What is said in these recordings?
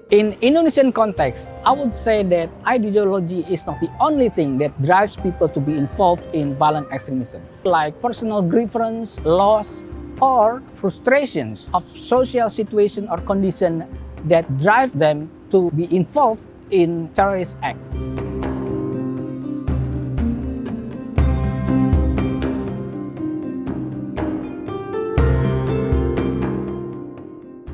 In Indonesian context, I would say that ideology is not the only thing that drives people to be involved in violent extremism, like personal grievance, loss, or frustrations of social situation or condition that drive them to be involved in terrorist acts.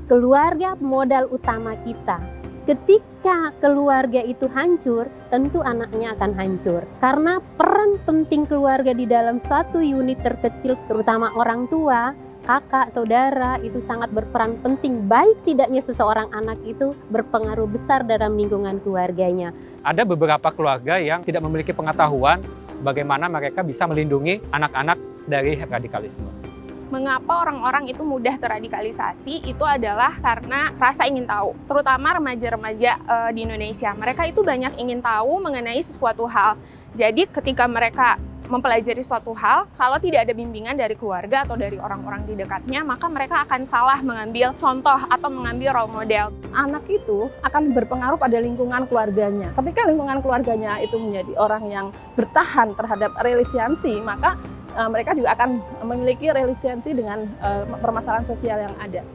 Keluarga modal utama kita. Ketika keluarga itu hancur, tentu anaknya akan hancur. Karena peran penting keluarga di dalam suatu unit terkecil, terutama orang tua, kakak, saudara, itu sangat berperan penting. Baik tidaknya seseorang anak itu berpengaruh besar dalam lingkungan keluarganya. Ada beberapa keluarga yang tidak memiliki pengetahuan bagaimana mereka bisa melindungi anak-anak dari radikalisme. Mengapa orang-orang itu mudah terradikalisasi itu adalah karena rasa ingin tahu. Terutama remaja-remaja di Indonesia. Mereka itu banyak ingin tahu mengenai sesuatu hal. Jadi ketika mereka mempelajari suatu hal, kalau tidak ada bimbingan dari keluarga atau dari orang-orang di dekatnya, maka mereka akan salah mengambil contoh atau mengambil role model. Anak itu akan berpengaruh pada lingkungan keluarganya. Ketika lingkungan keluarganya itu menjadi orang yang bertahan terhadap relasiansi, maka mereka juga akan memiliki relasiansi dengan permasalahan sosial yang ada.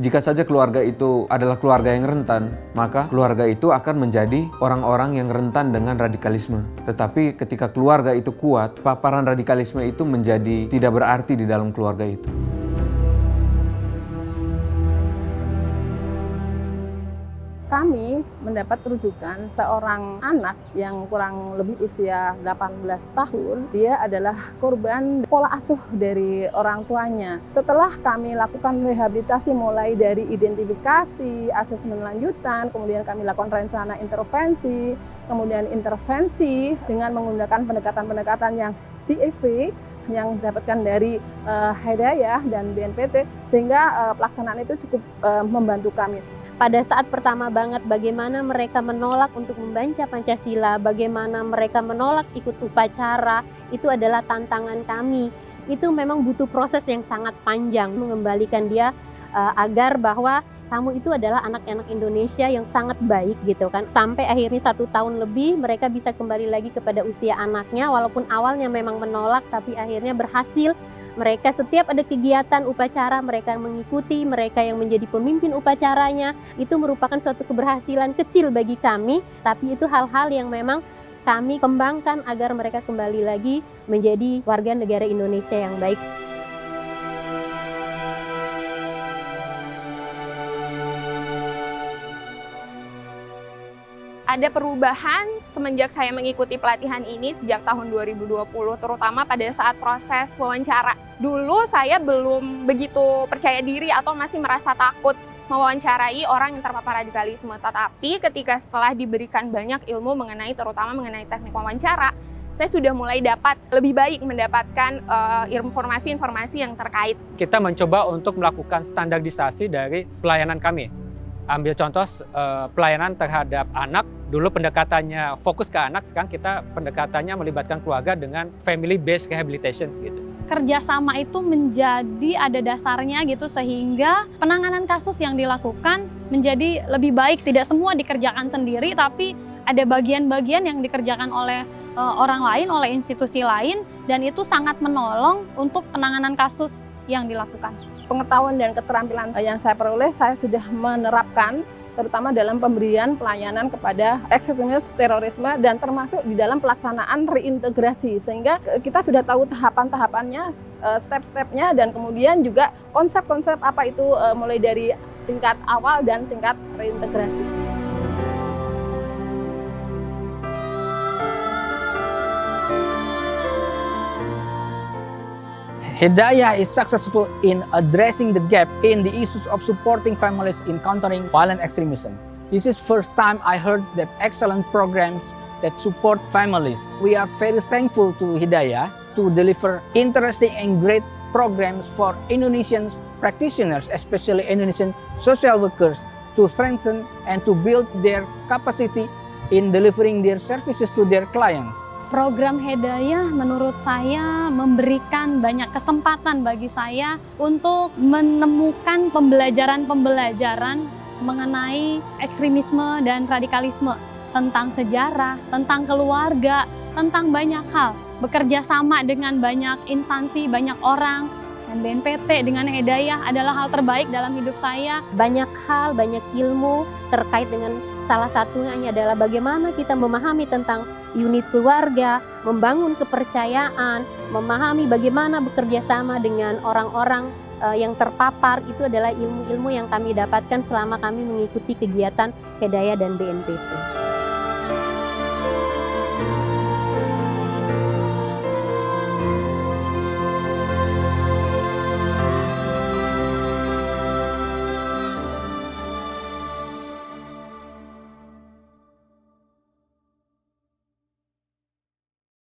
Jika saja keluarga itu adalah keluarga yang rentan, maka keluarga itu akan menjadi orang-orang yang rentan dengan radikalisme. Tetapi ketika keluarga itu kuat, paparan radikalisme itu menjadi tidak berarti di dalam keluarga itu. Kami mendapat rujukan seorang anak yang kurang lebih usia 18 tahun. Dia adalah korban pola asuh dari orang tuanya. Setelah kami lakukan rehabilitasi mulai dari identifikasi, asesmen lanjutan, kemudian kami lakukan rencana intervensi, kemudian intervensi dengan menggunakan pendekatan-pendekatan yang CEV yang didapatkan dari Hidayah dan BNPT, sehingga pelaksanaan itu cukup membantu kami. Pada saat pertama banget bagaimana mereka menolak untuk membaca Pancasila, bagaimana mereka menolak ikut upacara, itu adalah tantangan kami. Itu memang butuh proses yang sangat panjang, mengembalikan dia agar bahwa kamu itu adalah anak-anak Indonesia yang sangat baik gitu kan. Sampai akhirnya 1 tahun lebih mereka bisa kembali lagi kepada usia anaknya, walaupun awalnya memang menolak tapi akhirnya berhasil. Mereka setiap ada kegiatan upacara mereka mengikuti, mereka yang menjadi pemimpin upacaranya. Itu merupakan suatu keberhasilan kecil bagi kami, tapi itu hal-hal yang memang kami kembangkan agar mereka kembali lagi menjadi warga negara Indonesia yang baik. Ada perubahan semenjak saya mengikuti pelatihan ini sejak tahun 2020, terutama pada saat proses wawancara. Dulu saya belum begitu percaya diri atau masih merasa takut mewawancarai orang yang terpapar radikalisme. Tetapi ketika setelah diberikan banyak ilmu terutama mengenai teknik wawancara, saya sudah mulai dapat lebih baik mendapatkan informasi-informasi yang terkait. Kita mencoba untuk melakukan standarisasi dari pelayanan kami. Ambil contoh pelayanan terhadap anak, dulu pendekatannya fokus ke anak, sekarang kita pendekatannya melibatkan keluarga dengan family based rehabilitation gitu. Kerjasama itu menjadi ada dasarnya gitu sehingga penanganan kasus yang dilakukan menjadi lebih baik. Tidak semua dikerjakan sendiri, tapi ada bagian-bagian yang dikerjakan oleh orang lain, oleh institusi lain, dan itu sangat menolong untuk penanganan kasus yang dilakukan. Pengetahuan dan keterampilan yang saya peroleh, saya sudah menerapkan terutama dalam pemberian pelayanan kepada ekstremis terorisme dan termasuk di dalam pelaksanaan reintegrasi, sehingga kita sudah tahu tahapan-tahapannya, step-stepnya, dan kemudian juga konsep-konsep apa itu mulai dari tingkat awal dan tingkat reintegrasi. Hidayah is successful in addressing the gap in the issues of supporting families in countering violent extremism. This is first time I heard that excellent programs that support families. We are very thankful to Hidayah to deliver interesting and great programs for Indonesian practitioners, especially Indonesian social workers, to strengthen and to build their capacity in delivering their services to their clients. Program Hidayah menurut saya memberikan banyak kesempatan bagi saya untuk menemukan pembelajaran-pembelajaran mengenai ekstremisme dan radikalisme, tentang sejarah, tentang keluarga, tentang banyak hal. Bekerja sama dengan banyak instansi, banyak orang, dan BNPT dengan Hidayah adalah hal terbaik dalam hidup saya. Banyak hal, banyak ilmu terkait dengan salah satunya adalah bagaimana kita memahami tentang unit keluarga, membangun kepercayaan, memahami bagaimana bekerja sama dengan orang-orang yang terpapar. Itu adalah ilmu-ilmu yang kami dapatkan selama kami mengikuti kegiatan Hidayah dan BNPT.